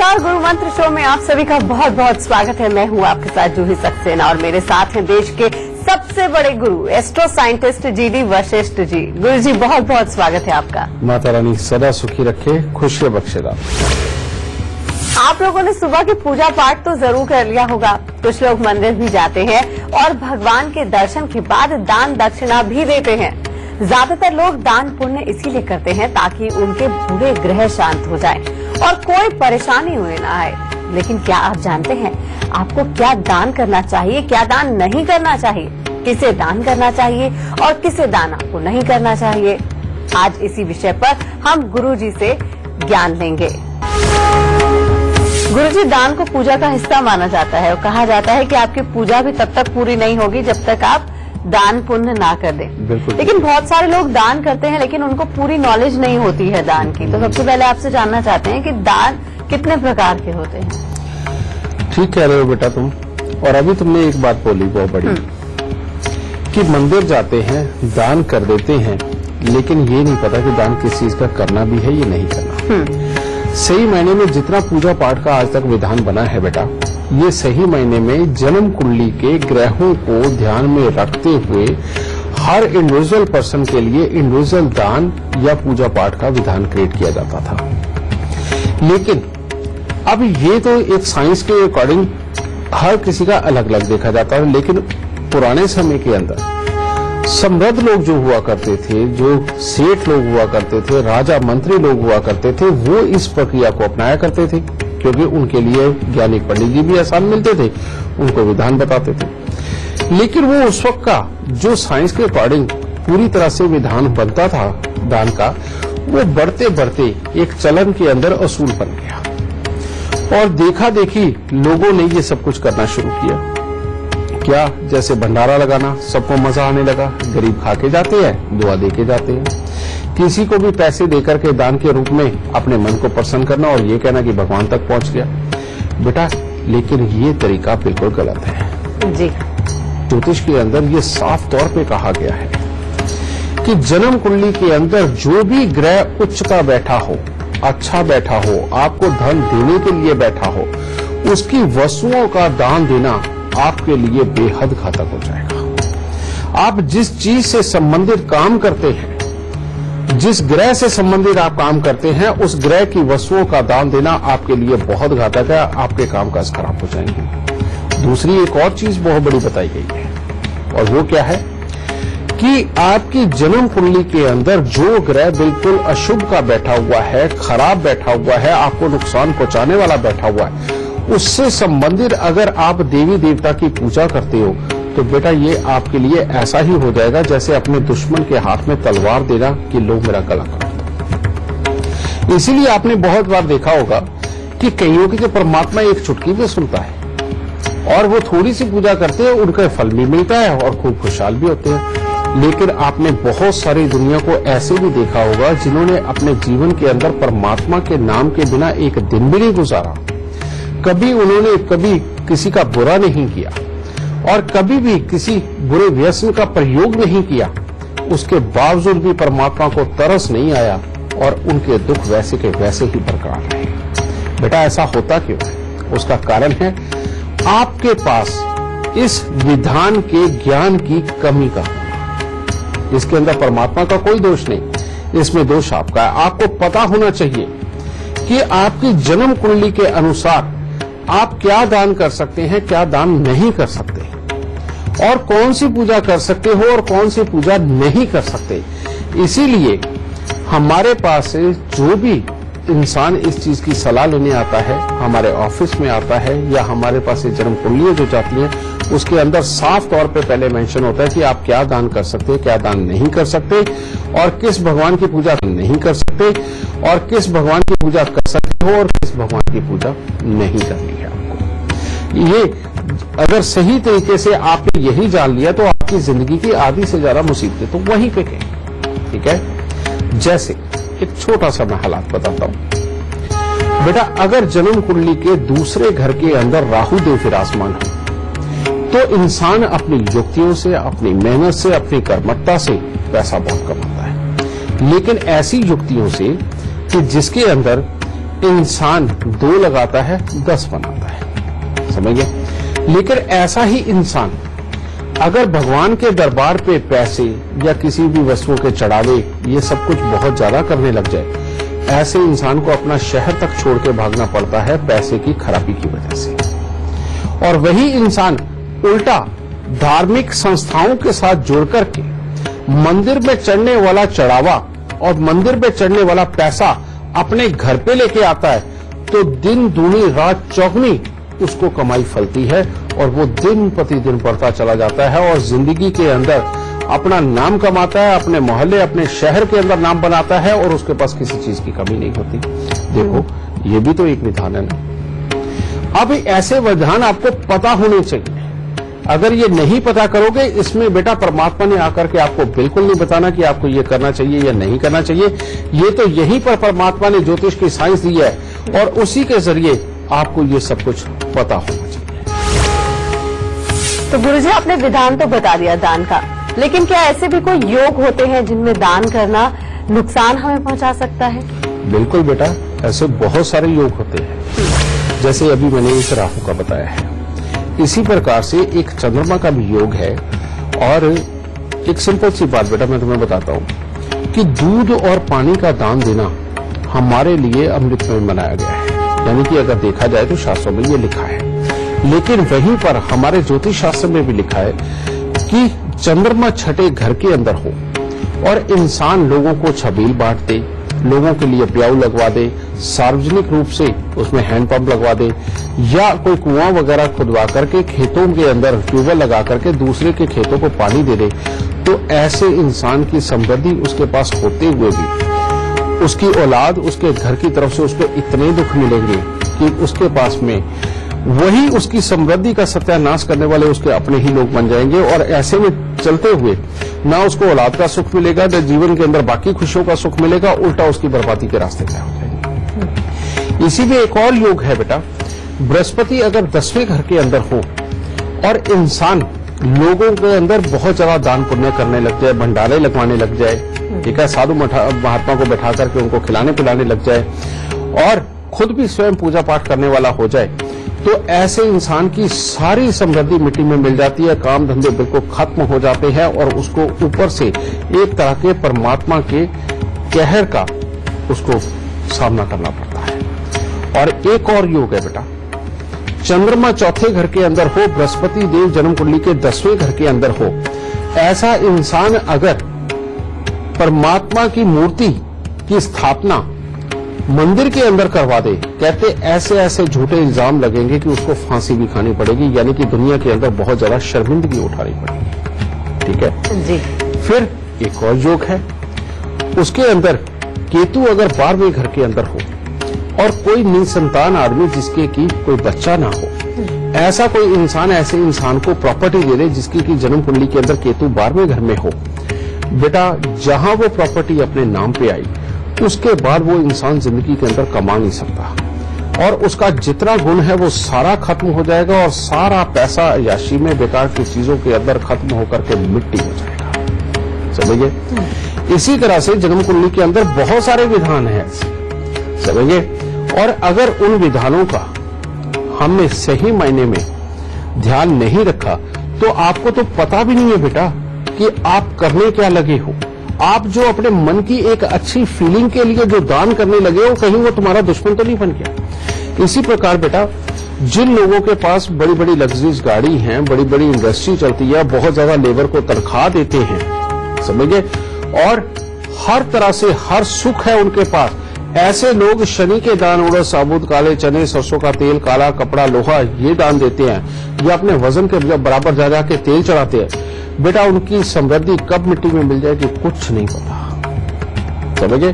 नमस्कार, गुरु मंत्र शो में आप सभी का बहुत बहुत स्वागत है। मैं हूं आपके साथ जूही सक्सेना और मेरे साथ हैं देश के सबसे बड़े गुरु astro scientist GD Vashishtha ji. गुरु जी बहुत बहुत स्वागत है आपका। माता रानी सदा सुखी रखे, खुशियां बख्शेगा। आप लोगों ने सुबह की पूजा पाठ तो जरूर कर लिया होगा। कुछ लोग मंदिर भी जाते हैं और भगवान के दर्शन के बाद दान दक्षिणा भी देते हैं। ज्यादातर लोग दान पुण्य इसीलिए करते हैं ताकि उनके बुरे ग्रह शांत हो जाएं और कोई परेशानी उन्हें ना आए। लेकिन क्या आप जानते हैं आपको क्या दान करना चाहिए, क्या दान नहीं करना चाहिए, किसे दान करना चाहिए और किसे दान आपको नहीं करना चाहिए? आज इसी विषय पर हम गुरुजी से ज्ञान लेंगे। गुरुजी, दान को पूजा का हिस्सा माना जाता है और कहा जाता है कि आपकी पूजा भी तब तक पूरी नहीं होगी जब तक आप दान पुण्य ना कर दें। लेकिन बहुत सारे लोग दान करते हैं लेकिन उनको पूरी नॉलेज नहीं होती है दान की। तो सबसे पहले आपसे जानना चाहते हैं कि दान कितने प्रकार के होते हैं? ठीक कह रहे हो बेटा तुम। और अभी तुमने एक बात बोली बहुत बड़ी कि मंदिर जाते हैं, दान कर देते हैं, लेकिन ये नहीं पता कि दान किस चीज का करना भी है या नहीं करना। सही मायने में जितना पूजा पाठ का आज तक विधान बना है बेटा, ये सही मायने में जन्म कुंडली के ग्रहों को ध्यान में रखते हुए हर इंडिविजुअल पर्सन के लिए इंडिविजुअल दान या पूजा पाठ का विधान क्रिएट किया जाता था। लेकिन अब ये तो एक साइंस के अकॉर्डिंग हर किसी का अलग अलग देखा जाता है। लेकिन पुराने समय के अंदर समृद्ध लोग जो हुआ करते थे, जो सेठ लोग हुआ करते थे, राजा मंत्री लोग हुआ करते थे, वो इस प्रक्रिया को अपनाया करते थे क्योंकि उनके लिए ज्ञानी पंडित जी भी आसान मिलते थे, उनको विधान बताते थे। लेकिन वो उस वक्त का जो साइंस के अकॉर्डिंग पूरी तरह से विधान बनता था दान का, वो बढ़ते बढ़ते एक चलन के अंदर असूल बन गया और देखा देखी लोगों ने ये सब कुछ करना शुरू किया। क्या, जैसे भंडारा लगाना, सबको मजा आने लगा। गरीब खा के जाते हैं, दुआ दे के जाते हैं। किसी को भी पैसे देकर के दान के रूप में अपने मन को प्रसन्न करना और ये कहना कि भगवान तक पहुंच गया बेटा। लेकिन ये तरीका बिल्कुल गलत है जी। ज्योतिष के अंदर ये साफ तौर पे कहा गया है कि जन्म कुंडली के अंदर जो भी ग्रह उच्चता बैठा हो, अच्छा बैठा हो, आपको धन देने के लिए बैठा हो, उसकी वस्तुओं का दान देना आपके लिए बेहद घातक हो जाएगा। आप जिस चीज से संबंधित काम करते हैं, जिस ग्रह से संबंधित आप काम करते हैं, उस ग्रह की वस्तुओं का दान देना आपके लिए बहुत घातक है। आपके कामकाज खराब हो जाएंगे। दूसरी एक और चीज बहुत बड़ी बताई गई है और वो क्या है कि आपकी जन्म कुंडली के अंदर जो ग्रह बिल्कुल अशुभ का बैठा हुआ है, खराब बैठा हुआ है, आपको नुकसान पहुंचाने वाला बैठा हुआ है, उससे संबंधित अगर आप देवी देवता की पूजा करते हो तो बेटा ये आपके लिए ऐसा ही हो जाएगा जैसे अपने दुश्मन के हाथ में तलवार देना कि लो मेरा गला काट दो। इसीलिए आपने बहुत बार देखा होगा कि कईयों की जो परमात्मा एक चुटकी भी सुनता है और वो थोड़ी सी पूजा करते हैं, उनका फल भी मिलता है और खूब खुशहाल भी होते हैं। लेकिन आपने बहुत सारी दुनिया को ऐसे भी देखा होगा जिन्होंने अपने जीवन के अंदर परमात्मा के नाम के बिना एक दिन भी नहीं गुजारा। कभी उन्होंने कभी किसी का बुरा नहीं किया और कभी भी किसी बुरे व्यसन का प्रयोग नहीं किया। उसके बावजूद भी परमात्मा को तरस नहीं आया और उनके दुख वैसे के वैसे ही बरकरार रहे। बेटा ऐसा होता क्यों है? उसका कारण है आपके पास इस विधान के ज्ञान की कमी का होना। इसके अंदर परमात्मा का कोई दोष नहीं, इसमें दोष आपका है। आपको पता होना चाहिए कि आपकी जन्म कुंडली के अनुसार आप क्या दान कर सकते हैं, क्या दान नहीं कर सकते, और कौन सी पूजा कर सकते हो और कौन सी पूजा नहीं कर सकते। इसीलिए हमारे पास जो भी इंसान इस चीज की सलाह लेने आता है, हमारे ऑफिस में आता है या हमारे पास जन्म कुंडलियां जो जाती हैं, उसके अंदर साफ तौर पे पहले मेंशन होता है कि आप क्या दान कर सकते हैं, क्या दान नहीं कर सकते, और किस भगवान की पूजा नहीं कर सकते, और किस भगवान की पूजा कर सकते हो और किस भगवान की पूजा नहीं करनी है आपको। ये अगर सही तरीके से आपने यही जान लिया तो आपकी जिंदगी की आधी से ज्यादा मुसीबतें तो वहीं पे कहीं। ठीक है, जैसे एक छोटा सा मैं हालात बताता हूं बेटा। अगर जन्म कुंडली के दूसरे घर के अंदर राहु देव विराजमान हो तो इंसान अपनी युक्तियों से, अपनी मेहनत से, अपनी कर्मठता से पैसा बहुत कमाता है। लेकिन ऐसी युक्तियों से कि जिसके अंदर इंसान 2 लगाता है 10 बनाता है, समझ गए। लेकिन ऐसा ही इंसान अगर भगवान के दरबार पे पैसे या किसी भी वस्तुओं के चढ़ावे ये सब कुछ बहुत ज्यादा करने लग जाए, ऐसे इंसान को अपना शहर तक छोड़ के भागना पड़ता है पैसे की खराबी की वजह से। और वही इंसान उल्टा धार्मिक संस्थाओं के साथ जुड़ करके मंदिर में चढ़ने वाला चढ़ावा और मंदिर में चढ़ने वाला पैसा अपने घर पे लेके आता है, तो दिन दूनी रात चौगनी उसको कमाई फलती है और वो दिन प्रतिदिन बढ़ता चला जाता है और जिंदगी के अंदर अपना नाम कमाता है, अपने मोहल्ले अपने शहर के अंदर नाम बनाता है और उसके पास किसी चीज की कमी नहीं होती। देखो ये भी तो एक विधान है ना। अब ऐसे विधान आपको पता होने चाहिए। अगर ये नहीं पता करोगे, इसमें बेटा परमात्मा ने आकर के आपको बिल्कुल नहीं बताना कि आपको ये करना चाहिए या नहीं करना चाहिए। ये तो यहीं पर परमात्मा ने ज्योतिष की साइंस दी है और उसी के जरिए आपको ये सब कुछ पता होना चाहिए। तो गुरुजी आपने विधान तो बता दिया दान का, लेकिन क्या ऐसे भी कोई योग होते हैं जिनमें दान करना नुकसान हमें पहुंचा सकता है? बिल्कुल बेटा, ऐसे बहुत सारे योग होते हैं। जैसे अभी मैंने एक राहु का बताया है, इसी प्रकार से एक चंद्रमा का भी योग है। और एक सिंपल सी बात बेटा मैं तुम्हें बताता हूं कि दूध और पानी का दान देना हमारे लिए अमृत में मनाया गया है, यानी कि अगर देखा जाए तो शास्त्रों में ये लिखा है। लेकिन वहीं पर हमारे ज्योतिष शास्त्र में भी लिखा है कि चंद्रमा छठे घर के अंदर हो और इंसान लोगों को छबील बांट दे, लोगों के लिए प्याऊ लगवा दे, सार्वजनिक रूप से उसमें हैंडपंप लगवा दे या कोई कुआं वगैरह खुदवा करके खेतों के अंदर ट्यूबवेल लगा करके दूसरे के खेतों को पानी दे दे, तो ऐसे इंसान की समृद्धि उसके पास होते हुए भी उसकी औलाद उसके घर की तरफ से उसको इतने दुख मिलेंगे कि उसके पास में वही उसकी समृद्धि का सत्यानाश करने वाले उसके अपने ही लोग बन जाएंगे। और ऐसे में चलते हुए ना उसको औलाद का सुख मिलेगा, ना जीवन के अंदर बाकी खुशियों का सुख मिलेगा, उल्टा उसकी बर्बादी के रास्ते तय हो जाएंगे। इसी में एक और योग है बेटा, बृहस्पति अगर 10वें घर के अंदर हो और इंसान लोगों के अंदर बहुत ज्यादा दान पुण्य करने लग जाए, भंडारे लगवाने लग जाए, ठीक है, साधु महात्मा को बैठा करके उनको खिलाने पिलाने लग जाए और खुद भी स्वयं पूजा पाठ करने वाला हो जाए, तो ऐसे इंसान की सारी समृद्धि मिट्टी में मिल जाती है, काम धंधे बिल्कुल खत्म हो जाते हैं और उसको ऊपर से एक तरह के परमात्मा के कहर का उसको सामना करना पड़ता है। और एक और योग है बेटा, चंद्रमा चौथे घर के अंदर हो, बृहस्पति देव जन्म कुंडली के 10वें घर के अंदर हो, ऐसा इंसान अगर परमात्मा की मूर्ति की स्थापना मंदिर के अंदर करवा दे, कहते ऐसे ऐसे झूठे इल्जाम लगेंगे कि उसको फांसी भी खानी पड़ेगी, यानी कि दुनिया के अंदर बहुत ज्यादा शर्मिंदगी उठानी पड़ेगी। ठीक है जी। फिर एक और योग है, उसके अंदर केतु अगर 12वें घर के अंदर हो और कोई निसंतान आदमी जिसके की कोई बच्चा ना हो, ऐसा कोई इंसान ऐसे इंसान को प्रॉपर्टी दे दे जिसकी की जन्म कुंडली के अंदर केतु 12वें घर में हो, बेटा जहां वो प्रॉपर्टी अपने नाम पे आई उसके बाद वो इंसान जिंदगी के अंदर कमा नहीं सकता और उसका जितना गुण है वो सारा खत्म हो जाएगा और सारा पैसा याशी में बेकार की चीजों के अंदर खत्म होकर के मिट्टी हो जाएगा। समझिए, इसी तरह से जन्म कुंडली के अंदर बहुत सारे विधान हैं, समझिए। और अगर उन विधानों का हमने सही मायने में ध्यान नहीं रखा तो आपको तो पता भी नहीं है बेटा कि आप करने क्या लगे हो। आप जो अपने मन की एक अच्छी फीलिंग के लिए जो दान करने लगे हो, कहीं वो तुम्हारा दुश्मन तो नहीं बन गया। इसी प्रकार बेटा, जिन लोगों के पास बड़ी बड़ी लग्जरीज गाड़ी हैं, बड़ी बड़ी इंडस्ट्री चलती है, बहुत ज्यादा लेबर को तनख्वाह देते हैं, समझे, और हर तरह से हर सुख है उनके पास, ऐसे लोग शनि के दान, उड़द, साबुत, काले चने, सरसों का तेल, काला कपड़ा, लोहा ये दान देते हैं, या अपने वजन के बराबर जा के तेल चढ़ाते हैं, बेटा उनकी समृद्धि कब मिट्टी में मिल जाएगी कुछ नहीं पता, समझे।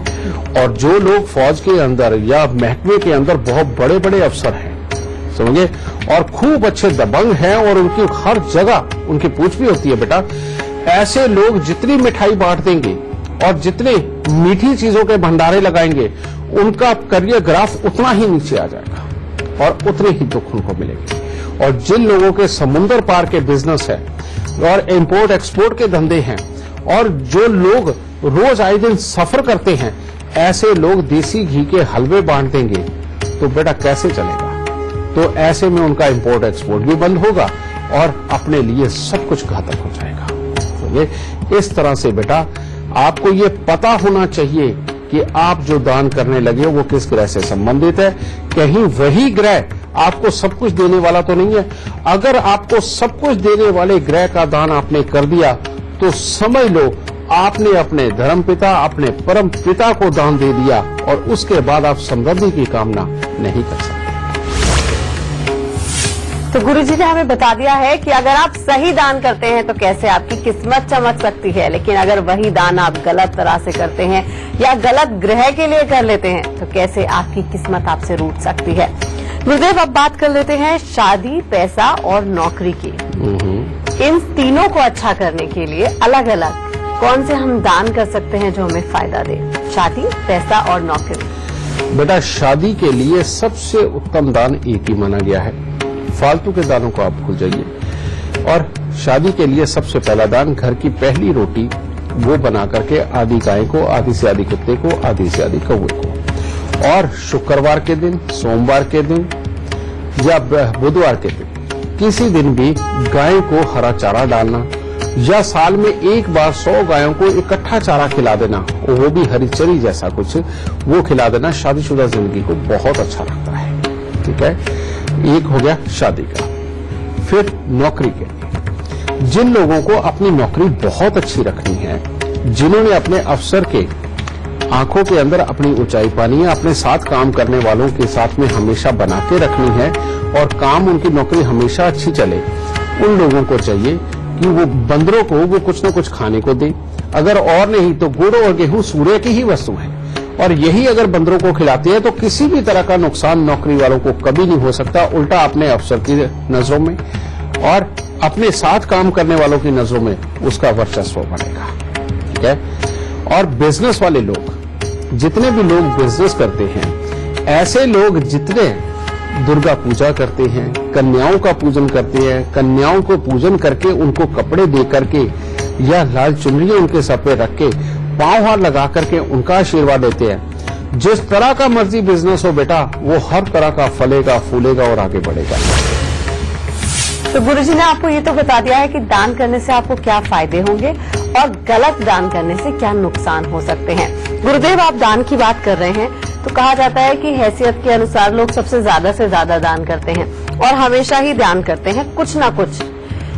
और जो लोग फौज के अंदर या महकमे के अंदर बहुत बड़े बड़े अफसर हैं, समझे, और खूब अच्छे दबंग हैं और उनकी हर जगह उनकी पूछ भी होती है बेटा, ऐसे लोग जितनी मिठाई बांट देंगे और जितने मीठी चीजों के भंडारे लगाएंगे, उनका करियर ग्राफ उतना ही नीचे आ जाएगा और उतने ही दुख उनको मिलेंगे। और जिन लोगों के समुद्र पार के बिजनेस है और इंपोर्ट एक्सपोर्ट के धंधे हैं और जो लोग रोज आए दिन सफर करते हैं, ऐसे लोग देसी घी के हलवे बांट देंगे तो बेटा कैसे चलेगा? तो ऐसे में उनका इंपोर्ट एक्सपोर्ट भी बंद होगा और अपने लिए सब कुछ घातक हो जाएगा। तो ये इस तरह से बेटा आपको ये पता होना चाहिए कि आप जो दान करने लगे वो किस ग्रह से संबंधित है। कहीं वही ग्रह आपको सब कुछ देने वाला तो नहीं है। अगर आपको सब कुछ देने वाले ग्रह का दान आपने कर दिया तो समझ लो आपने अपने धर्मपिता, अपने परम पिता को दान दे दिया और उसके बाद आप समृद्धि की कामना नहीं कर सकते। तो गुरुजी ने हमें बता दिया है कि अगर आप सही दान करते हैं तो कैसे आपकी किस्मत चमक सकती है, लेकिन अगर वही दान आप गलत तरह से करते हैं या गलत ग्रह के लिए कर लेते हैं तो कैसे आपकी किस्मत आपसे रूठ सकती है। गुरुदेव, अब बात कर लेते हैं शादी, पैसा और नौकरी की। इन तीनों को अच्छा करने के लिए अलग अलग कौन से हम दान कर सकते हैं जो हमें फायदा दे? शादी, पैसा और नौकरी। बेटा शादी के लिए सबसे उत्तम दान एक ही माना गया है। फालतू के दानों को आप भूल जाइए। और शादी के लिए सबसे पहला दान घर की पहली रोटी वो बना करके आधी गाय को, आधी से आधी कुत्ते को, आधी से आधी कौवे को। और शुक्रवार के दिन, सोमवार के दिन या बुधवार के दिन किसी दिन भी गाय को हरा चारा डालना या साल में एक बार 100 गायों को इकट्ठा चारा खिला देना, वो भी हरी चरी जैसा कुछ वो खिला देना शादीशुदा जिंदगी को बहुत अच्छा लगता है। ठीक है, एक हो गया शादी का। फिर नौकरी के लिए जिन लोगों को अपनी नौकरी बहुत अच्छी रखनी है, जिन्होंने अपने अफसर के आंखों के अंदर अपनी ऊंचाई पानी है, अपने साथ काम करने वालों के साथ में हमेशा बना के रखनी है और काम उनकी नौकरी हमेशा अच्छी चले, उन लोगों को चाहिए कि वो बंदरों को वो कुछ न कुछ खाने को दे। अगर और नहीं तो गुड़ और गेहूं सूर्य की ही वस्तु है और यही अगर बंदरों को खिलाते हैं तो किसी भी तरह का नुकसान नौकरी वालों को कभी नहीं हो सकता। उल्टा अपने अफसर की नजरों में और अपने साथ काम करने वालों की नजरों में उसका वर्चस्व बढ़ेगा। ठीक है, और बिजनेस वाले लोग, जितने भी लोग बिजनेस करते हैं, ऐसे लोग जितने दुर्गा पूजा करते हैं, कन्याओं का पूजन करते हैं, कन्याओं को पूजन करके उनको कपड़े दे करके या लाल चुनरियां उनके सर पे रख के पांव हाथ लगा करके उनका आशीर्वाद देते हैं, जिस तरह का मर्जी बिजनेस हो बेटा वो हर तरह का फलेगा, फूलेगा और आगे बढ़ेगा। तो गुरुजी ने आपको ये तो बता दिया है कि दान करने से आपको क्या फायदे होंगे और गलत दान करने से क्या नुकसान हो सकते हैं। गुरुदेव, आप दान की बात कर रहे हैं तो कहा जाता है कि हैसियत के अनुसार लोग सबसे ज्यादा से ज्यादा दान करते हैं और हमेशा ही दान करते हैं कुछ ना कुछ,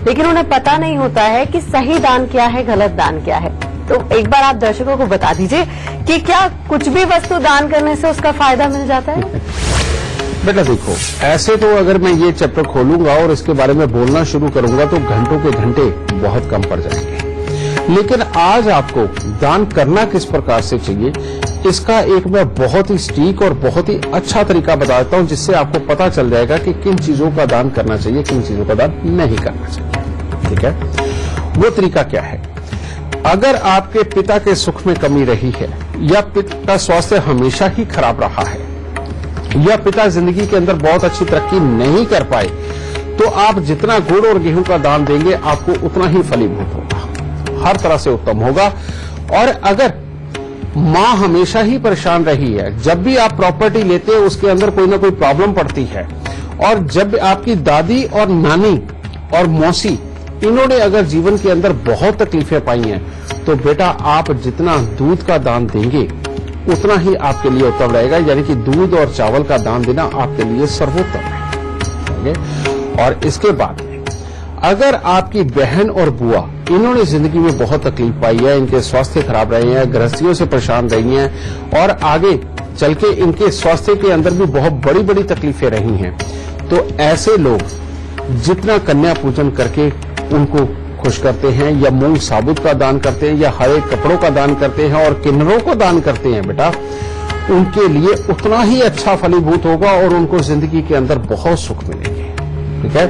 लेकिन उन्हें पता नहीं होता है कि सही दान क्या है, गलत दान क्या है। तो एक बार आप दर्शकों को बता दीजिए कि क्या कुछ भी वस्तु दान करने से उसका फायदा मिल जाता है? बेटा देखो, ऐसे तो अगर मैं ये चैप्टर खोलूंगा और इसके बारे में बोलना शुरू करूंगा तो घंटों के घंटे बहुत कम पड़ जाएंगे। लेकिन आज आपको दान करना किस प्रकार से चाहिए इसका एक मैं बहुत ही सटीक और बहुत ही अच्छा तरीका बताता हूं, जिससे आपको पता चल जाएगा कि किन चीजों का दान करना चाहिए, किन चीजों का दान नहीं करना चाहिए। ठीक है, वो तरीका क्या है? अगर आपके पिता के सुख में कमी रही है या पिता का स्वास्थ्य हमेशा ही खराब रहा है या पिता जिंदगी के अंदर बहुत अच्छी तरक्की नहीं कर पाए, तो आप जितना गुड़ और गेहूं का दान देंगे आपको उतना ही फलीभूत होगा, हर तरह से उत्तम होगा। और अगर मां हमेशा ही परेशान रही है, जब भी आप प्रॉपर्टी लेते हैं उसके अंदर कोई ना कोई प्रॉब्लम पड़ती है, और जब आपकी दादी और नानी और मौसी इन्होंने अगर जीवन के अंदर बहुत तकलीफें पाई हैं, तो बेटा आप जितना दूध का दान देंगे उतना ही आपके लिए उत्तम रहेगा। यानी कि दूध और चावल का दान देना आपके लिए सर्वोत्तम है। और इसके बाद अगर आपकी बहन और बुआ इन्होंने जिंदगी में बहुत तकलीफ पाई है, इनके स्वास्थ्य खराब रहे हैं, गृहस्थियों से परेशान रही हैं और आगे चल के इनके स्वास्थ्य के अंदर भी बहुत बड़ी बड़ी तकलीफें रही हैं, तो ऐसे लोग जितना कन्या पूजन करके उनको खुश करते हैं या मूंग साबुत का दान करते हैं या हरे कपड़ों का दान करते हैं और किन्नरों को दान करते हैं, बेटा उनके लिए उतना ही अच्छा फलीभूत होगा और उनको जिंदगी के अंदर बहुत सुख मिलेंगे। ठीक है,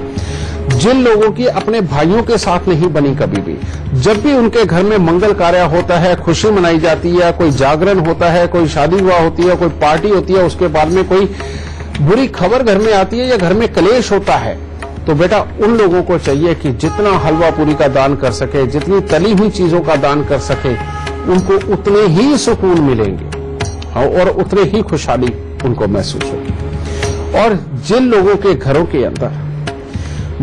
जिन लोगों की अपने भाइयों के साथ नहीं बनी कभी भी, जब भी उनके घर में मंगल कार्य होता है, खुशी मनाई जाती है, कोई जागरण होता है, कोई शादी विवाह होती है, कोई पार्टी होती है, उसके बाद में कोई बुरी खबर घर में आती है या घर में क्लेश होता है, तो बेटा उन लोगों को चाहिए कि जितना हलवा पूरी का दान कर सके, जितनी तली हुई चीजों का दान कर सके, उनको उतने ही सुकून मिलेंगे और उतने ही खुशहाली उनको महसूस होगी। और जिन लोगों के घरों के अंदर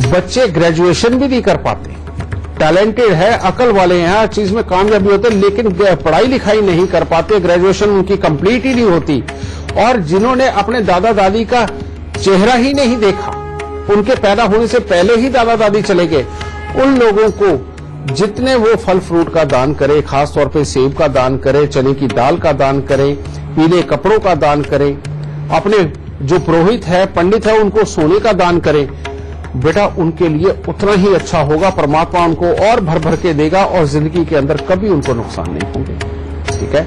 बच्चे ग्रेजुएशन भी नहीं कर पाते, टैलेंटेड है, अकल वाले हैं, हर चीज में कामयाबी होते, लेकिन पढ़ाई लिखाई नहीं कर पाते, ग्रेजुएशन उनकी कंप्लीट ही नहीं होती, और जिन्होंने अपने दादा दादी का चेहरा ही नहीं देखा, उनके पैदा होने से पहले ही दादा दादी चले गए, उन लोगों को जितने वो फल फ्रूट का दान करे, खासतौर पे सेब का दान करे, चने की दाल का दान करे, पीले कपड़ों का दान करे, अपने जो पुरोहित है, पंडित है, उनको सोने का दान करे, बेटा उनके लिए उतना ही अच्छा होगा। परमात्मा उनको और भर भर के देगा और जिंदगी के अंदर कभी उनको नुकसान नहीं होंगे। ठीक है।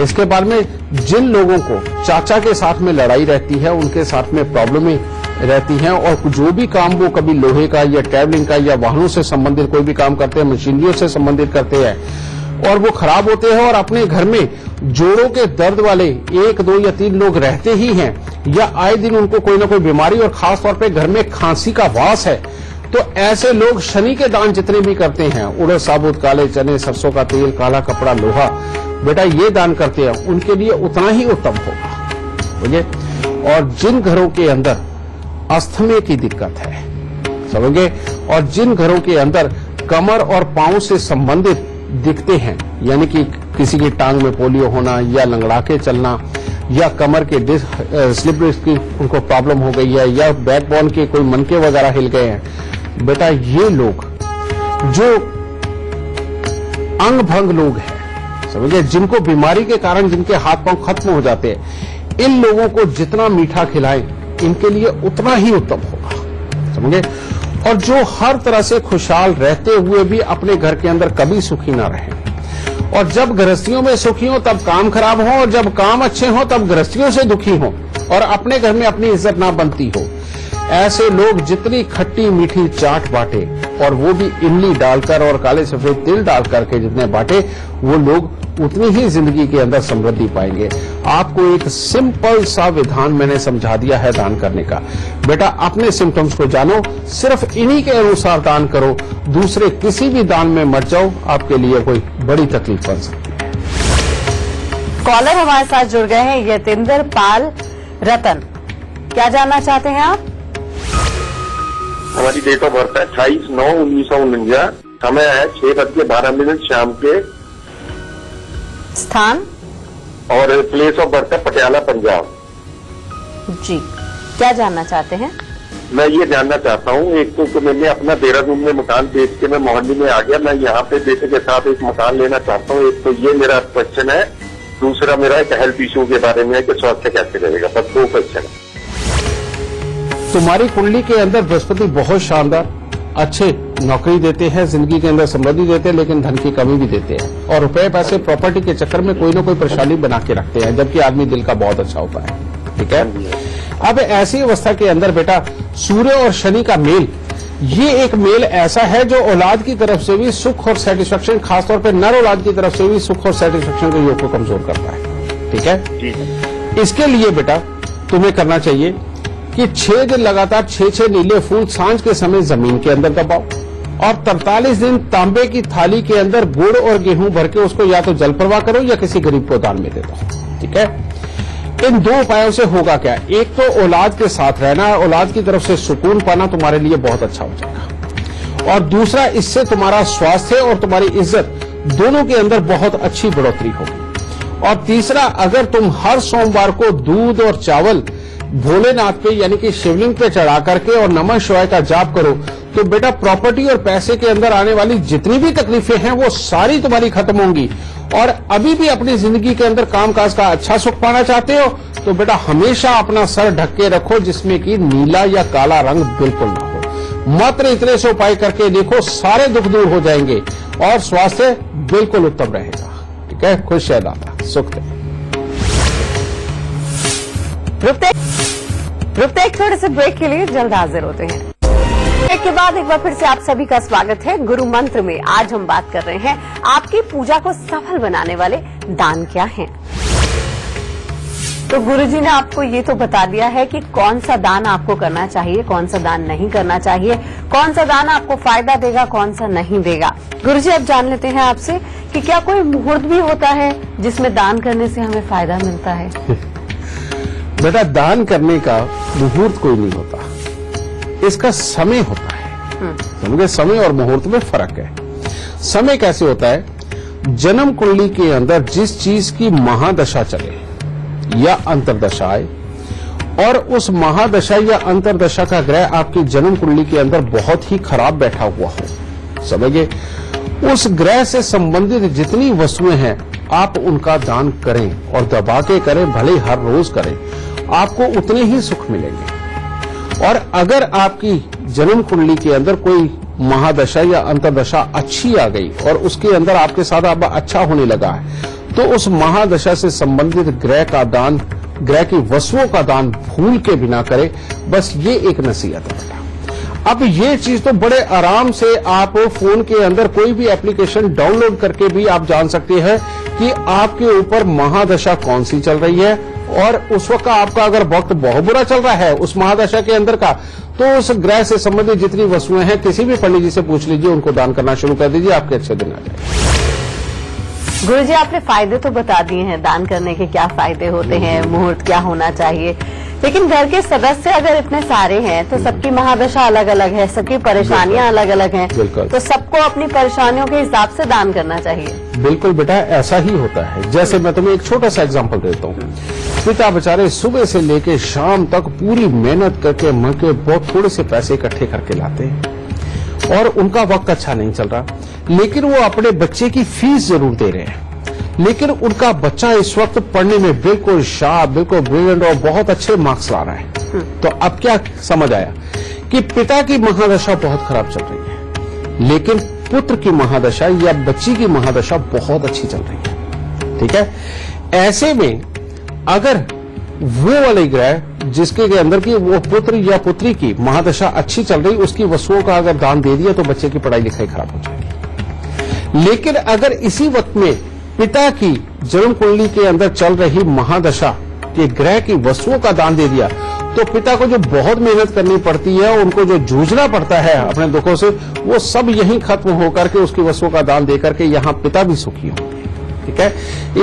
इसके बाद में जिन लोगों को चाचा के साथ में लड़ाई रहती है, उनके साथ में प्रॉब्लमें रहती हैं, और जो भी काम वो कभी लोहे का या ट्रैवलिंग का या वाहनों से संबंधित कोई भी काम करते हैं, मशीनरियों से संबंधित करते हैं, और वो खराब होते हैं, और अपने घर में जोड़ों के दर्द वाले 1, 2 या 3 लोग रहते ही हैं, या आए दिन उनको कोई ना कोई बीमारी और खास तौर पे घर में खांसी का वास है, तो ऐसे लोग शनि के दान जितने भी करते हैं, उड़द साबुत, काले चने, सरसों का तेल, काला कपड़ा, लोहा, बेटा ये दान करते हैं, उनके लिए उतना ही उत्तम होगा। समझे। और जिन घरों के अंदर अस्थमे की दिक्कत है, समझे, और जिन घरों के अंदर कमर और पांव से संबंधित दिखते हैं, यानी कि किसी की टांग में पोलियो होना, या लंगड़ा के चलना, या कमर के स्लिप डिस्क की उनको प्रॉब्लम हो गई है, या बैकबोन के कोई मनके वगैरह हिल गए हैं, बेटा ये लोग जो अंग भंग लोग हैं, समझे, जिनको बीमारी के कारण जिनके हाथ पांव खत्म हो जाते हैं, इन लोगों को जितना मीठा खिलाएं इनके लिए उतना ही उत्तम होगा। समझे। और जो हर तरह से खुशहाल रहते हुए भी अपने घर के अंदर कभी सुखी ना रहे, और जब गृहस्थियों में सुखी हो तब काम खराब हो, और जब काम अच्छे हो तब गृहस्थियों से दुखी हो, और अपने घर में अपनी इज्जत ना बनती हो, ऐसे लोग जितनी खट्टी मीठी चाट बांटे, और वो भी इमली डालकर और काले सफेद तिल डाल करके जितने बांटे, वो लोग उतनी ही जिंदगी के अंदर समृद्धि पाएंगे। आपको एक सिंपल सा विधान मैंने समझा दिया है दान करने का। बेटा अपने सिम्टम्स को जानो, सिर्फ इन्हीं के अनुसार दान करो, दूसरे किसी भी दान में मत जाओ, आपके लिए कोई बड़ी तकलीफ बन सकती है। कॉलर हमारे साथ जुड़ गए हैं, यतेंद्र पाल रतन, क्या जानना चाहते हैं आप? हमारी डेट ऑफ बर्थ है 28/9/1949, समय है 6:12 शाम के, स्थान और प्लेस ऑफ बर्थ है पटियाला, पंजाब। जी, क्या जानना चाहते हैं? मैं ये जानना चाहता हूँ, एक तो मैंने अपना देहरादून में मकान बेच के मैं मोहाली में आ गया, मैं यहाँ पे बेटे के साथ एक मकान लेना चाहता हूँ। एक तो ये मेरा क्वेश्चन है, दूसरा मेरा एक हेल्थ इशू के बारे में है कि स्वास्थ्य कैसे रहेगा। बस 2 क्वेश्चन है। तुम्हारी कुंडली के अंदर बृहस्पति बहुत शानदार अच्छे नौकरी देते हैं, जिंदगी के अंदर समृद्धि देते हैं, लेकिन धन की कमी भी देते हैं, और रुपए पैसे प्रॉपर्टी के चक्कर में कोई ना कोई परेशानी बना के रखते हैं, जबकि आदमी दिल का बहुत अच्छा होता है। ठीक है। अब ऐसी अवस्था के अंदर बेटा सूर्य और शनि का मेल, ये एक मेल ऐसा है जो औलाद की तरफ से भी सुख और सेटिस्फेक्शन, खासतौर पर नर औलाद की तरफ से भी सुख और सेटिस्फेक्शन के योग को कमजोर करता है। ठीक है। इसके लिए बेटा तुम्हें करना चाहिए कि 6 दिन लगातार 6 नीले फूल सांझ के समय जमीन के अंदर दबाओ, और 43 दिन तांबे की थाली के अंदर गुड़ और गेहूं भर के उसको या तो जल प्रवाह करो या किसी गरीब को दान में दे दो। ठीक है। इन 2 उपायों से होगा क्या, एक तो औलाद के साथ रहना, औलाद की तरफ से सुकून पाना तुम्हारे लिए बहुत अच्छा हो जाएगा, और दूसरा इससे तुम्हारा स्वास्थ्य और तुम्हारी इज्जत दोनों के अंदर बहुत अच्छी बढ़ोतरी होगी। और तीसरा, अगर तुम हर सोमवार को दूध और चावल भोलेनाथ पे यानी कि शिवलिंग पे चढ़ा करके और नमः शिवाय का जाप करो, तो बेटा प्रॉपर्टी और पैसे के अंदर आने वाली जितनी भी तकलीफें हैं वो सारी तुम्हारी खत्म होंगी। और अभी भी अपनी जिंदगी के अंदर कामकाज का अच्छा सुख पाना चाहते हो तो बेटा हमेशा अपना सर ढक के रखो, जिसमें कि नीला या काला रंग बिल्कुल ना हो। मात्र इतने से उपाय करके देखो, सारे दुख दूर हो जाएंगे और स्वास्थ्य बिल्कुल उत्तम रहेगा। ठीक है। खुश है दादा, सुख है। रुकते एक छोटे से ब्रेक के लिए, जल्द हाजिर होते हैं। ब्रेक के बाद एक बार फिर से आप सभी का स्वागत है। गुरु मंत्र में आज हम बात कर रहे हैं आपकी पूजा को सफल बनाने वाले दान क्या हैं। तो गुरुजी ने आपको ये तो बता दिया है कि कौन सा दान आपको करना चाहिए, कौन सा दान नहीं करना चाहिए, कौन सा दान आपको फायदा देगा, कौन सा नहीं देगा। गुरुजी अब जान लेते हैं आपसे कि क्या कोई मुहूर्त भी होता है जिसमें दान करने से हमें फायदा मिलता है? बेटा, दान करने का मुहूर्त कोई नहीं होता, इसका समय होता है। समझे, समय और मुहूर्त में फर्क है। समय कैसे होता है? जन्म कुंडली के अंदर जिस चीज की महादशा चले या अंतरदशा आए और उस महादशा या अंतरदशा का ग्रह आपकी जन्म कुंडली के अंदर बहुत ही खराब बैठा हुआ हो, समझिए, उस ग्रह से संबंधित जितनी वस्तुएं हैं आप उनका दान करें और दबा के करें, भले हर रोज करें, आपको उतने ही सुख मिलेंगे। और अगर आपकी जन्म कुंडली के अंदर कोई महादशा या अंतरदशा अच्छी आ गई और उसके अंदर आपके साथ अब अच्छा होने लगा है, तो उस महादशा से संबंधित ग्रह का दान, ग्रह की वस्तुओं का दान भूल के बिना करें। बस ये एक नसीहत है। अब ये चीज तो बड़े आराम से आप फोन के अंदर कोई भी एप्लीकेशन डाउनलोड करके भी आप जान सकते हैं कि आपके ऊपर महादशा कौन सी चल रही है, और उस वक्त आपका अगर वक्त बहुत बुरा चल रहा है उस महादशा के अंदर का, तो उस ग्रह से संबंधित जितनी वस्तुएं हैं किसी भी पंडित जी से पूछ लीजिए, उनको दान करना शुरू कर दीजिए, आपके अच्छे दिन आ जाएंगे। गुरुजी, आपने फायदे तो बता दिए हैं, दान करने के क्या फायदे होते हैं, मुहूर्त क्या होना चाहिए, लेकिन घर के सदस्य अगर इतने सारे हैं तो सबकी महादशा अलग अलग है, सबकी परेशानियां अलग अलग हैं, तो सबको अपनी परेशानियों के हिसाब से दान करना चाहिए। बिल्कुल बेटा, ऐसा ही होता है। जैसे मैं तुम्हें एक छोटा सा एग्जांपल देता हूँ। पिता बेचारे सुबह से लेके शाम तक पूरी मेहनत करके मके बहुत थोड़े से पैसे इकट्ठे करके लाते हैं और उनका वक्त अच्छा नहीं चल रहा, लेकिन वो अपने बच्चे की फीस जरूर दे रहे हैं, लेकिन उनका बच्चा इस वक्त पढ़ने में बिल्कुल शार्प, बिल्कुल ब्रिलियंट और बहुत अच्छे मार्क्स ला रहा है। तो अब क्या समझ आया कि पिता की महादशा बहुत खराब चल रही है, लेकिन पुत्र की महादशा या बच्ची की महादशा बहुत अच्छी चल रही है। ठीक है, ऐसे में अगर वो वाले ग्रह जिसके के अंदर की वो पुत्र या पुत्री की महादशा अच्छी चल रही, उसकी वस्तुओं का अगर दान दे दिया तो बच्चे की पढ़ाई लिखाई खराब हो जाएगी। लेकिन अगर इसी वक्त में पिता की जन्म कुंडली के अंदर चल रही महादशा के ग्रह की वस्तुओं का दान दे दिया, तो पिता को जो बहुत मेहनत करनी पड़ती है, उनको जो जूझना पड़ता है अपने दुखों से, वो सब यहीं खत्म होकर के उसकी वस्तुओं का दान देकर के यहाँ पिता भी सुखी होंगे। ठीक है,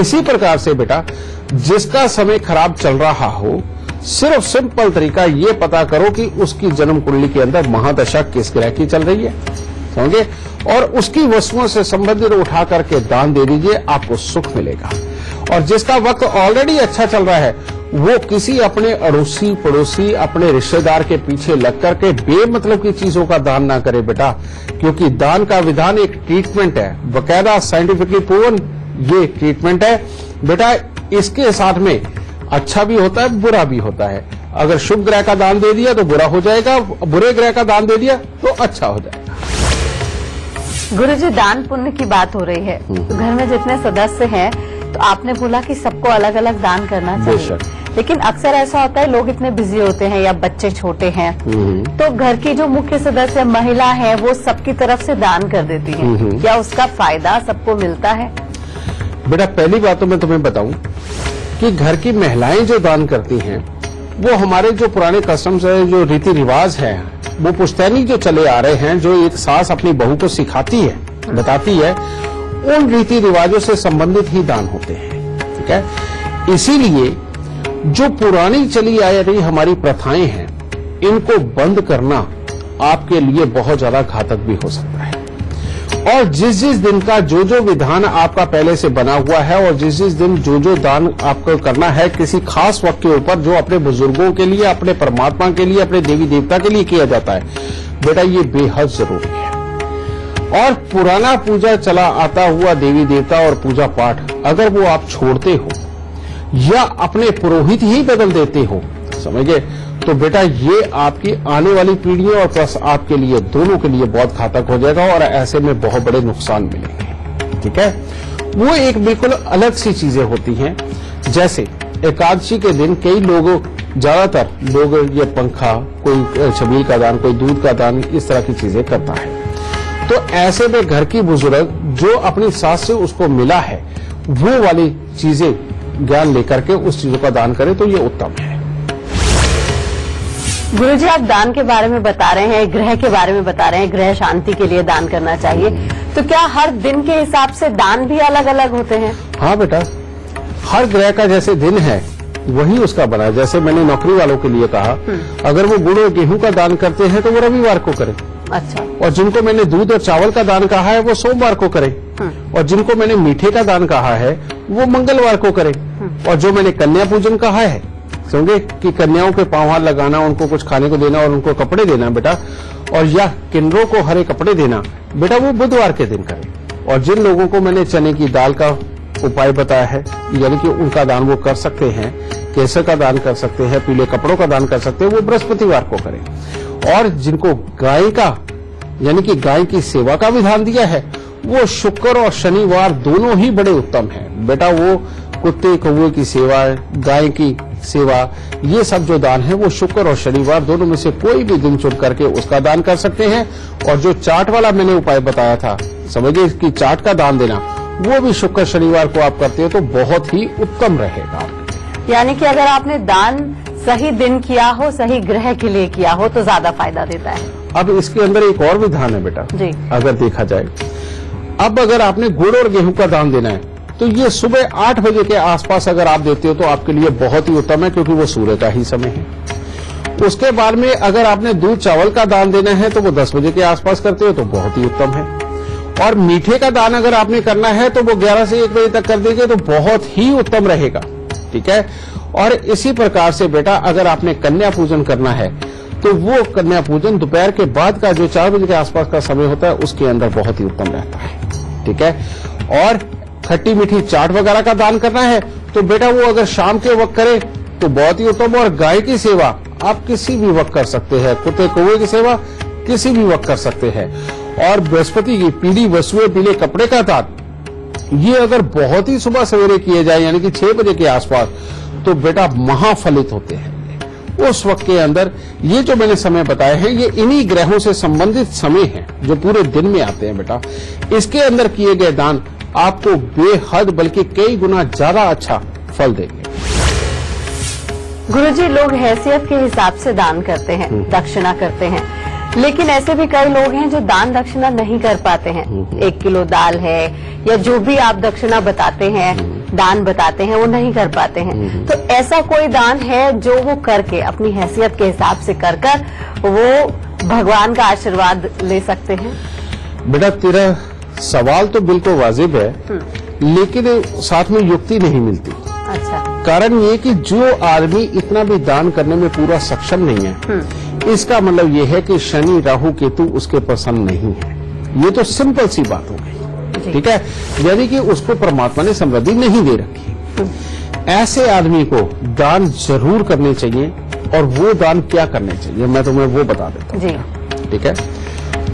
इसी प्रकार से बेटा, जिसका समय खराब चल रहा हो, सिर्फ सिंपल तरीका ये पता करो कि उसकी जन्म कुंडली के अंदर महादशा किस ग्रह की चल रही है, समझे, और उसकी वस्तुओं से संबंधित उठा करके दान दे दीजिए, आपको सुख मिलेगा। और जिसका वक्त ऑलरेडी अच्छा चल रहा है, वो किसी अपने अड़ोसी पड़ोसी अपने रिश्तेदार के पीछे लग करके बेमतलब की चीजों का दान ना करे बेटा, क्योंकि दान का विधान एक ट्रीटमेंट है, बकायदा साइंटिफिकली प्रूवन ये ट्रीटमेंट है बेटा। इसके साथ में अच्छा भी होता है, बुरा भी होता है। अगर शुभ ग्रह का दान दे दिया तो बुरा हो जाएगा, बुरे ग्रह का दान दे दिया तो अच्छा हो जाएगा। गुरुजी, दान पुण्य की बात हो रही है, तो घर में जितने सदस्य हैं, तो आपने बोला कि सबको अलग अलग दान करना चाहिए, लेकिन अक्सर ऐसा होता है लोग इतने बिजी होते हैं या बच्चे छोटे हैं, तो घर की जो मुख्य सदस्य महिला है वो सबकी तरफ से दान कर देती है, क्या उसका फायदा सबको मिलता है? बेटा, पहली बात तो मैं तुम्हें बताऊं कि घर की महिलाएं जो दान करती हैं, वो हमारे जो पुराने कस्टम्स है, जो रीति रिवाज है, वो पुश्तैनी जो चले आ रहे हैं, जो एक सास अपनी बहू को सिखाती है, बताती है, उन रीति रिवाजों से संबंधित ही दान होते हैं। ठीक है, इसीलिए जो पुरानी चली आ रही हमारी प्रथाएं हैं, इनको बंद करना आपके लिए बहुत ज्यादा घातक भी हो सकता है। और जिस जिस दिन का जो जो विधान आपका पहले से बना हुआ है, और जिस जिस दिन जो जो दान आपको करना है किसी खास वक्त के ऊपर, जो अपने बुजुर्गों के लिए, अपने परमात्मा के लिए, अपने देवी देवता के लिए किया जाता है, बेटा ये बेहद जरूरी है। और पुराना पूजा चला आता हुआ देवी देवता और पूजा पाठ अगर वो आप छोड़ते हो या अपने पुरोहित ही बदल देते हो, समझे, तो बेटा ये आपकी आने वाली पीढ़ियों और प्लस आपके लिए, दोनों के लिए बहुत घातक हो जाएगा और ऐसे में बहुत बड़े नुकसान मिलेंगे। ठीक है, वो एक बिल्कुल अलग सी चीजें होती हैं। जैसे एकादशी के दिन कई लोगों, ज्यादातर लोग ये पंखा, कोई छबील का दान, कोई दूध का दान, इस तरह की चीजें करता है। तो ऐसे में घर की बुजुर्ग जो अपनी सास से उसको मिला है, वो वाली चीजें ज्ञान लेकर के उस चीजों का दान करें तो ये उत्तम है। गुरुजी, आप दान के बारे में बता रहे हैं, ग्रह के बारे में बता रहे हैं, ग्रह शांति के लिए दान करना चाहिए, तो क्या हर दिन के हिसाब से दान भी अलग अलग होते हैं? हाँ बेटा, हर ग्रह का जैसे दिन है वही उसका बना है। जैसे मैंने नौकरी वालों के लिए कहा, अगर वो गुड़ और गेहूं का दान करते हैं तो वो रविवार को करें। अच्छा। और जिनको मैंने दूध और चावल का दान कहा है वो सोमवार को करें। और जिनको मैंने मीठे का दान कहा है वो मंगलवार को करें। और जो मैंने कन्या पूजन कहा है, समझे कि कन्याओं के पांव हाथ लगाना, उनको कुछ खाने को देना और उनको कपड़े देना बेटा, और या किन्नरों को हरे कपड़े देना बेटा, वो बुधवार के दिन करें। और जिन लोगों को मैंने चने की दाल का उपाय बताया है, यानी कि उनका दान वो कर सकते हैं, केसर का दान कर सकते हैं, पीले कपड़ों का दान कर सकते हैं, वो बृहस्पतिवार को करें। और जिनको गाय का यानी कि गाय की सेवा का विधान दिया है, वो शुक्र और शनिवार दोनों ही बड़े उत्तम हैं बेटा। वो कुत्ते कौवे की सेवा, गाय की सेवा, ये सब जो दान है वो शुक्र और शनिवार दोनों में से कोई भी दिन चुन करके उसका दान कर सकते हैं। और जो चाट वाला मैंने उपाय बताया था, समझिए कि चाट का दान देना, वो भी शुक्र शनिवार को आप करते हो तो बहुत ही उत्तम रहेगा। यानी कि अगर आपने दान सही दिन किया हो, सही ग्रह के लिए किया हो तो ज्यादा फायदा देता है। अब इसके अंदर एक और विधान है बेटा जी। अगर देखा जाए, अब अगर आपने गुड़ और गेहूं का दान देना है तो ये सुबह 8 बजे के आसपास अगर आप देते हो तो आपके लिए बहुत ही उत्तम है, क्योंकि वो सूर्य का ही समय है। उसके बाद में अगर आपने दूध चावल का दान देना है तो वो 10 बजे के आसपास करते हो तो बहुत ही उत्तम है। और मीठे का दान अगर आपने करना है तो वो 11 से 1 बजे तक कर दीजिए तो बहुत ही उत्तम रहेगा। ठीक है। और इसी प्रकार से बेटा अगर आपने कन्या पूजन करना है तो वो कन्या पूजन दोपहर के बाद का जो 4 बजे के आसपास का समय होता है उसके अंदर बहुत ही उत्तम रहता है। ठीक है। और खट्टी मीठी चाट वगैरह का दान करना है तो बेटा वो अगर शाम के वक्त करे तो बहुत ही उत्तम। और गाय की सेवा आप किसी भी वक्त कर सकते हैं, कुत्ते कौवे की सेवा किसी भी वक्त कर सकते हैं। और बृहस्पति की पीली वस्तुएं, पीले कपड़े का दान, ये अगर बहुत ही सुबह सवेरे किए जाए यानी कि 6 बजे के आसपास तो बेटा महाफलित होते हैं। उस वक्त के अंदर ये जो मैंने समय बताए हैं ये इन्हीं ग्रहों से संबंधित समय हैं जो पूरे दिन में आते हैं बेटा। इसके अंदर किए गए दान आपको बेहद बल्कि कई गुना ज्यादा अच्छा फल देंगे। गुरुजी, लोग हैसियत के हिसाब से दान करते हैं, दक्षिणा करते हैं, लेकिन ऐसे भी कई लोग हैं जो दान दक्षिणा नहीं कर पाते हैं। 1 किलो दाल है या जो भी आप दक्षिणा बताते हैं, दान बताते हैं, वो नहीं कर पाते हैं। तो ऐसा कोई दान है जो वो करके अपनी हैसियत के हिसाब से कर वो भगवान का आशीर्वाद ले सकते हैं? बेटा तेरा सवाल तो बिल्कुल वाजिब है, लेकिन साथ में युक्ति नहीं मिलती। अच्छा। कारण ये कि जो आदमी इतना भी दान करने में पूरा सक्षम नहीं है, इसका मतलब ये है कि शनि राहु केतु उसके पसंद नहीं है। ये तो सिंपल सी बात हो गई। ठीक है। यानी कि उसको परमात्मा ने समृद्धि नहीं दे रखी। ऐसे आदमी को दान जरूर करने चाहिए। और वो दान क्या करने चाहिए मैं तुम्हें वो बता देता हूँ। ठीक है।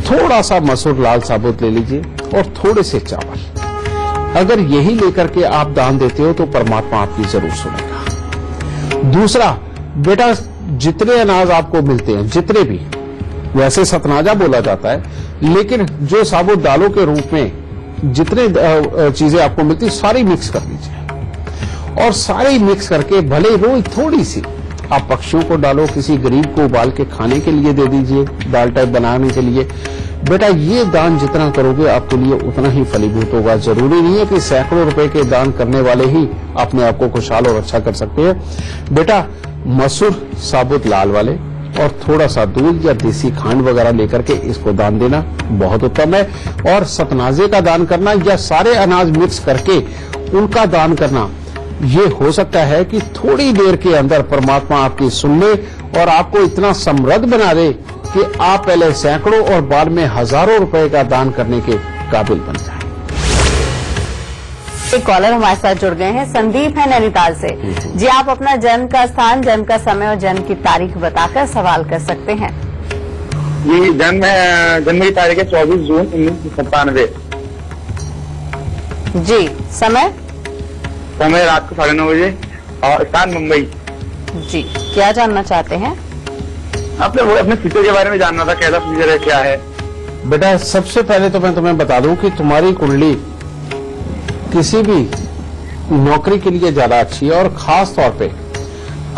थोड़ा सा मसूर लाल साबुत ले लीजिए और थोड़े से चावल। अगर यही लेकर के आप दान देते हो तो परमात्मा आपकी जरूर सुनेगा। दूसरा बेटा, जितने अनाज आपको मिलते हैं, जितने भी, वैसे सतनाजा बोला जाता है, लेकिन जो साबुत दालों के रूप में जितने चीजें आपको मिलती सारी मिक्स कर लीजिए। और सारी मिक्स करके भले रोज थोड़ी सी आप पक्षियों को डालो, किसी गरीब को उबाल के खाने के लिए दे दीजिए, दाल टाइप बनाने के लिए। बेटा ये दान जितना करोगे आपके लिए उतना ही फलीभूत होगा। जरूरी नहीं है कि सैकड़ों रुपए के दान करने वाले ही अपने आप को खुशहाल और अच्छा कर सकते हैं। बेटा मसूर साबुत लाल वाले और थोड़ा सा दूध या देसी खांड वगैरह लेकर के इसको दान देना बहुत उत्तम है। और सतनाजे का दान करना या सारे अनाज मिक्स करके उनका दान करना, ये हो सकता है कि थोड़ी देर के अंदर परमात्मा आपकी सुन ले और आपको इतना समृद्ध बना दे कि आप पहले सैकड़ों और बाद में हजारों रुपए का दान करने के काबिल बन जाए। एक कॉलर हमारे साथ जुड़ गए हैं, संदीप है नैनीताल से। जी, आप अपना जन्म का स्थान, जन्म का समय और जन्म की तारीख बताकर सवाल कर सकते हैं। जी, जन्म की तारीख है 24 जून 1997। जी, समय रात को 9:30 बजे और स्थान मुंबई। जी, क्या जानना चाहते हैं? अपने फ्यूचर के बारे में जानना था, कैसा फ्यूचर है, क्या है? बेटा सबसे पहले तो मैं तुम्हें बता दूं कि तुम्हारी कुंडली किसी भी नौकरी के लिए ज्यादा अच्छी है। और खास तौर पे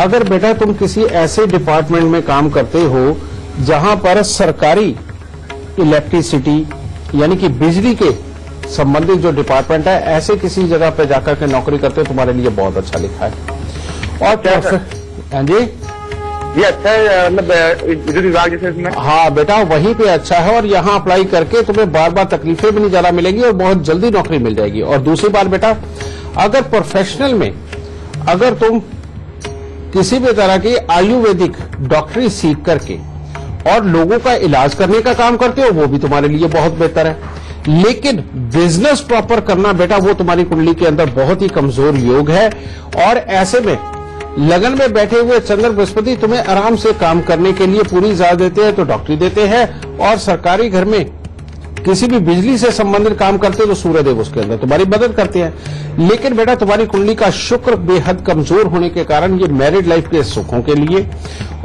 अगर बेटा तुम किसी ऐसे डिपार्टमेंट में काम करते हो जहां पर सरकारी इलेक्ट्रिसिटी यानी कि बिजली के संबंधित जो डिपार्टमेंट है, ऐसे किसी जगह पे जाकर के नौकरी करते हो, तुम्हारे लिए बहुत अच्छा लिखा है। और क्या सर? हाँ जी, ये अच्छा है, मतलब विद्युत विभाग जैसे इसमें। हाँ बेटा, वहीं पे अच्छा है और यहाँ अप्लाई करके तुम्हें बार बार तकलीफें भी नहीं ज्यादा मिलेंगी और बहुत जल्दी नौकरी मिल जाएगी। और दूसरी बात बेटा, अगर प्रोफेशनल में अगर तुम किसी भी तरह की आयुर्वेदिक डॉक्टरी सीख करके और लोगों का इलाज करने का काम करते हो, वो भी तुम्हारे लिए बहुत बेहतर है। लेकिन बिजनेस प्रॉपर करना बेटा, वो तुम्हारी कुंडली के अंदर बहुत ही कमजोर योग है। और ऐसे में लगन में बैठे हुए चंद्र बृहस्पति तुम्हें आराम से काम करने के लिए पूरी इजाजत देते हैं, तो डॉक्टरी देते हैं। और सरकारी घर में किसी भी बिजली से संबंधित काम करते हो तो सूर्यदेव उसके अंदर तुम्हारी मदद करते हैं। लेकिन बेटा, तुम्हारी कुंडली का शुक्र बेहद कमजोर होने के कारण ये मैरिड लाइफ के सुखों के लिए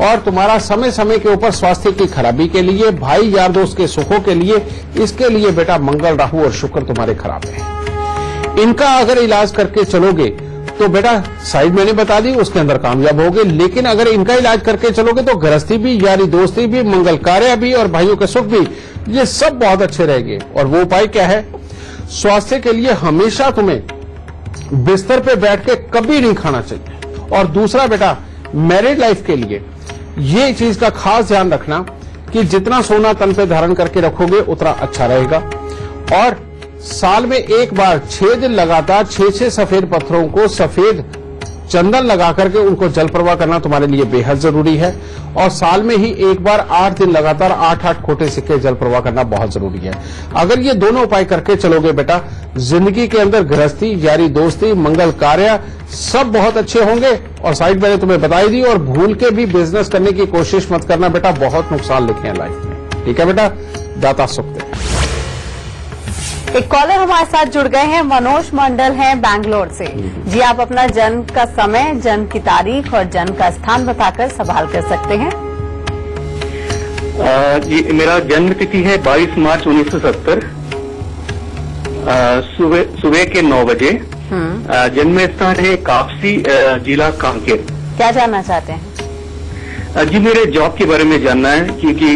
और तुम्हारा समय समय के ऊपर स्वास्थ्य की खराबी के लिए, भाई यार दोस्त के सुखों के लिए, इसके लिए बेटा मंगल, राहु और शुक्र तुम्हारे खराब है। इनका अगर इलाज करके चलोगे तो बेटा, साइड मैंने बता दी, उसके अंदर कामयाब होगे। लेकिन अगर इनका इलाज करके चलोगे तो गृहस्थी भी, यारी दोस्ती भी, मंगल कार्य भी और भाइयों के सुख भी, ये सब बहुत अच्छे रहेंगे। और वो उपाय क्या है? स्वास्थ्य के लिए हमेशा तुम्हें बिस्तर पे बैठ के कभी नहीं खाना चाहिए। और दूसरा बेटा, मैरिड लाइफ के लिए ये चीज का खास ध्यान रखना कि जितना सोना तन पे धारण करके रखोगे उतना अच्छा रहेगा। और साल में एक बार 6 दिन लगातार 6 सफेद पत्थरों को सफेद चंदन लगा करके उनको जल प्रवाह करना तुम्हारे लिए बेहद जरूरी है। और साल में ही एक बार 8 दिन लगातार 8 खोटे सिक्के जल प्रवाह करना बहुत जरूरी है। अगर ये दोनों उपाय करके चलोगे बेटा, जिंदगी के अंदर गृहस्थी, यारी दोस्ती, मंगल कार्य सब बहुत अच्छे होंगे। और साइड मैंने तुम्हें बताई दी। और भूल के भी बिजनेस करने की कोशिश मत करना बेटा, बहुत नुकसान लिखे हैं लाइफ में। ठीक है बेटा, दाता सुख दे। एक कॉलर हमारे साथ जुड़ गए हैं, मनोज मंडल हैं बैंगलोर से। जी, आप अपना जन्म का समय, जन्म की तारीख और जन्म का स्थान बताकर सवाल कर सकते हैं। जी, मेरा जन्म तिथि है 22 मार्च 1970, सुबह के 9 बजे। जन्म स्थान है कापसी, जिला कांकेर। क्या जानना चाहते हैं? जी, मेरे जॉब के बारे में जानना है, क्योंकि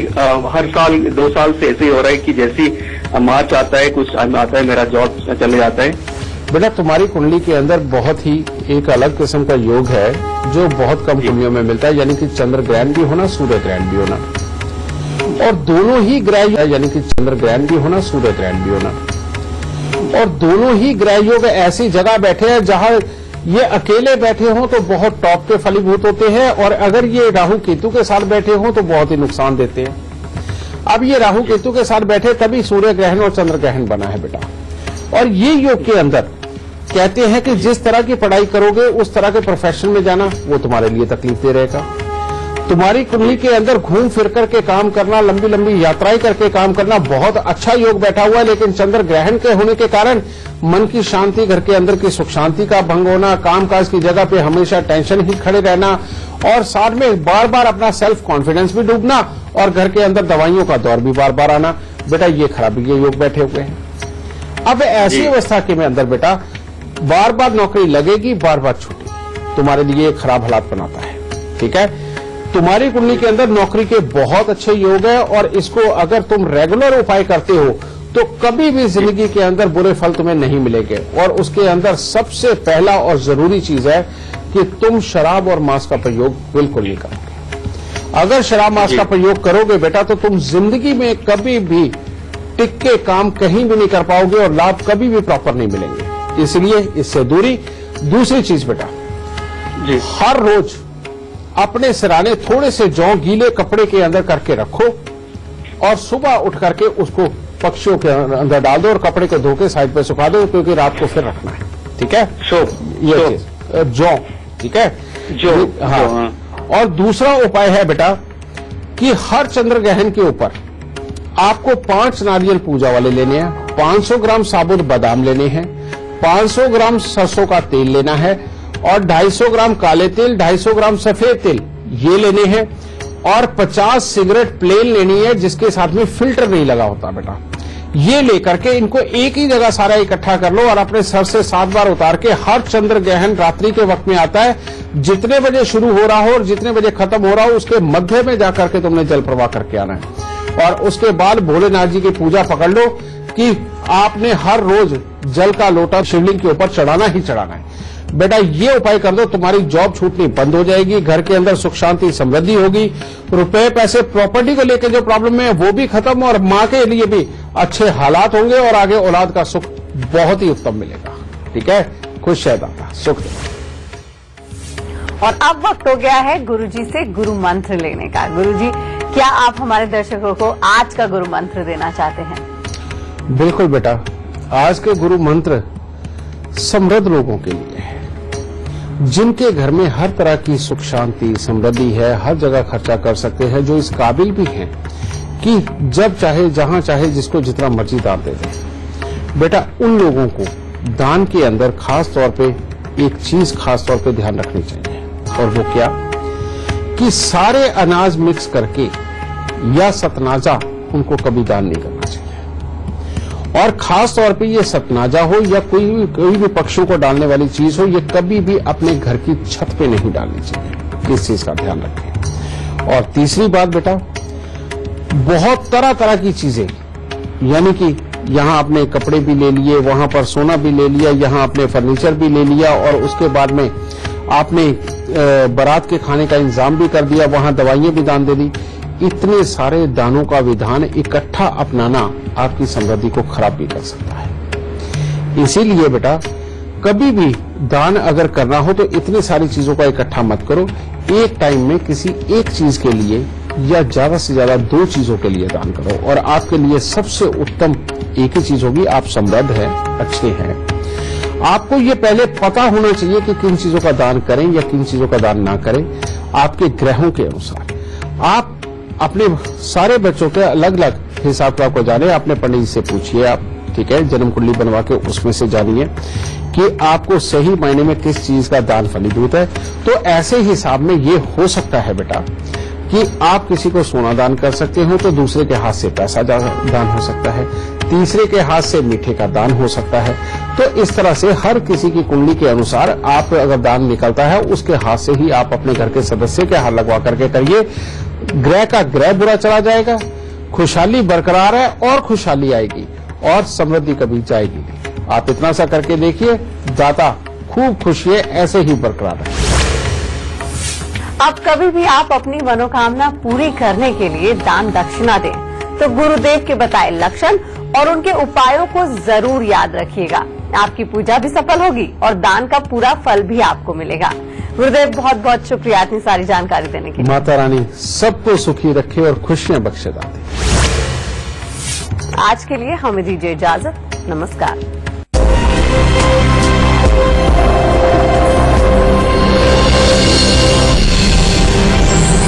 हर साल 2 साल से ऐसे ही हो रहा है कि जैसी मार्च आता है, कुछ आता है, मेरा जॉब चले जाता है। बेटा, तुम्हारी कुंडली के अंदर बहुत ही एक अलग किस्म का योग है जो बहुत कम कुंडलियों में मिलता है, यानी कि चंद्र ग्रहण भी होना, सूर्य ग्रहण भी होना। और दोनों ही ग्रह, यानी कि चंद्र ग्रहण भी होना, सूर्य ग्रहण भी होना। और दोनों ही ग्रह योग ऐसी जगह बैठे हैं जहां ये अकेले बैठे हों तो बहुत टॉप के फलीभूत होते हैं, और अगर ये राहु केतु के साथ बैठे हों तो बहुत ही नुकसान देते हैं। अब ये राहु केतु के साथ बैठे तभी सूर्य ग्रहण और चंद्र ग्रहण बना है बेटा। और ये योग के अंदर कहते हैं कि जिस तरह की पढ़ाई करोगे उस तरह के प्रोफेशन में जाना वो तुम्हारे लिए तकलीफ दे रहेगा। तुम्हारी कुंडली के अंदर घूम फिर करके काम करना, लंबी लंबी यात्राएं करके काम करना, बहुत अच्छा योग बैठा हुआ है। लेकिन चंद्र ग्रहण के होने के कारण मन की शांति, घर के अंदर की सुख शांति का भंग होना, कामकाज की जगह पे हमेशा टेंशन ही खड़े रहना, और साथ में बार बार अपना सेल्फ कॉन्फिडेंस भी डूबना, और घर के अंदर दवाइयों का दौर भी बार बार आना। बेटा, ये खराबी के योग बैठे हुए हैं। अब ऐसी अवस्था के में अंदर बेटा बार बार नौकरी लगेगी, बार बार छूटेगी, तुम्हारे लिए खराब हालात बनाता है। ठीक है, तुम्हारी कुंडली के अंदर नौकरी के बहुत अच्छे योग है, और इसको अगर तुम रेगुलर उपाय करते हो तो कभी भी जिंदगी के अंदर बुरे फल तुम्हें नहीं मिलेंगे। और उसके अंदर सबसे पहला और जरूरी चीज है कि तुम शराब और मांस का प्रयोग बिल्कुल नहीं करोगे। अगर शराब मांस का प्रयोग करोगे बेटा तो तुम जिंदगी में कभी भी टिक के काम कहीं भी नहीं कर पाओगे और लाभ कभी भी प्रॉपर नहीं मिलेंगे, इसलिए इससे दूरी। दूसरी चीज बेटा, जी, हर रोज अपने सिराने थोड़े से जौ गीले कपड़े के अंदर करके रखो और सुबह उठ करके उसको पक्षियों के अंदर डाल दो और कपड़े को धो के साइड पे सुखा दो, क्योंकि रात को फिर रखना है। ठीक है, ये चीज जौ। ठीक है, जो हाँ। और दूसरा उपाय है बेटा कि हर चंद्र ग्रहण के ऊपर आपको 5 नारियल पूजा वाले लेने हैं, 500 ग्राम साबुत बादाम लेने हैं, 500 ग्राम सरसों का तेल लेना है, और 250 ग्राम काले तेल, 250 ग्राम सफेद तेल ये लेने हैं, और 50 सिगरेट प्लेन लेनी है जिसके साथ में फिल्टर नहीं लगा होता बेटा। ये लेकर के इनको एक ही जगह सारा इकट्ठा कर लो और अपने सर से 7 बार उतार के, हर चंद्र ग्रहण रात्रि के वक्त में आता है, जितने बजे शुरू हो रहा हो और जितने बजे खत्म हो रहा हो उसके मध्य में जाकर के तुमने जल प्रवाह करके आना है। और उसके बाद भोलेनाथ जी की पूजा पकड़ लो, कि आपने हर रोज जल का लोटा शिवलिंग के ऊपर चढ़ाना ही चढ़ाना है। बेटा ये उपाय कर दो, तुम्हारी जॉब छूटनी बंद हो जाएगी, घर के अंदर सुख शांति समृद्धि होगी, रुपए पैसे प्रॉपर्टी को लेकर जो प्रॉब्लम है वो भी खत्म, और माँ के लिए भी अच्छे हालात होंगे और आगे औलाद का सुख बहुत ही उत्तम मिलेगा। ठीक है, खुश है दाता, सुख दे। और अब वक्त हो गया है गुरुजी से गुरु मंत्र लेने का। गुरुजी, क्या आप हमारे दर्शकों को आज का गुरु मंत्र देना चाहते हैं? बिल्कुल बेटा, आज के गुरु मंत्र समृद्ध लोगों के लिए है, जिनके घर में हर तरह की सुख शांति समृद्धि है, हर जगह खर्चा कर सकते हैं, जो इस काबिल भी हैं कि जब चाहे जहां चाहे जिसको जितना मर्जी दान दे दें। बेटा उन लोगों को दान के अंदर खास तौर पे एक चीज खास तौर पे ध्यान रखनी चाहिए, और वो क्या कि सारे अनाज मिक्स करके या सतनाजा उनको कभी दान नहीं करना चाहिए। और खास तौर पे ये सतनाजा हो या कोई भी पक्षियों को डालने वाली चीज हो, ये कभी भी अपने घर की छत पे नहीं डालनी चाहिए। इस चीज का ध्यान रखें। और तीसरी बात बेटा, बहुत तरह तरह की चीजें, यानी कि यहाँ आपने कपड़े भी ले लिए, वहां पर सोना भी ले लिया, यहाँ आपने फर्नीचर भी ले लिया, और उसके बाद में आपने बारात के खाने का इंतजाम भी कर दिया, वहां दवाइयां भी दान दे दी। इतने सारे दानों का विधान इकट्ठा अपनाना आपकी समृद्धि को खराब भी कर सकता है। इसीलिए बेटा कभी भी दान अगर करना हो तो इतनी सारी चीजों का इकट्ठा मत करो। एक टाइम में किसी एक चीज के लिए या ज्यादा से ज्यादा 2 चीजों के लिए दान करो, और आपके लिए सबसे उत्तम एक ही चीज होगी, आप समृद्ध हैं, अच्छे हैं। आपको ये पहले पता होना चाहिए कि किन चीजों का दान करें या किन चीजों का दान ना करें। आपके ग्रहों के अनुसार आप अपने सारे बच्चों के अलग अलग हिसाब का आपको जाने, अपने पंडित जी से पूछिए आप, ठीक है, जन्म कुंडली बनवा के उसमें से जानिए कि आपको सही मायने में किस चीज का दान फलीभूत है। तो ऐसे हिसाब में ये हो सकता है बेटा कि आप किसी को सोना दान कर सकते हो, तो दूसरे के हाथ से पैसा दान हो सकता है, तीसरे के हाथ से मीठे का दान हो सकता है। तो इस तरह से हर किसी की कुंडली के अनुसार आप अगर दान निकलता है, उसके हाथ से ही आप अपने घर के सदस्य के हाथ लगवा करके करिए। ग्रह का ग्रह बुरा चला जाएगा, खुशहाली बरकरार है और खुशहाली आएगी, और समृद्धि कभी जाएगी नहीं। आप इतना सा करके देखिए, दाता खूब खुशी है, ऐसे ही बरकरार है। अब कभी भी आप अपनी मनोकामना पूरी करने के लिए दान दक्षिणा दें तो गुरुदेव के बताए लक्षण और उनके उपायों को जरूर याद रखिएगा। आपकी पूजा भी सफल होगी और दान का पूरा फल भी आपको मिलेगा। गुरुदेव बहुत बहुत शुक्रिया इतनी सारी जानकारी देने के लिए। माता रानी सबको सुखी रखे और खुशियां बख्शे दाते। आज के लिए हमें दीजिए इजाजत। नमस्कार।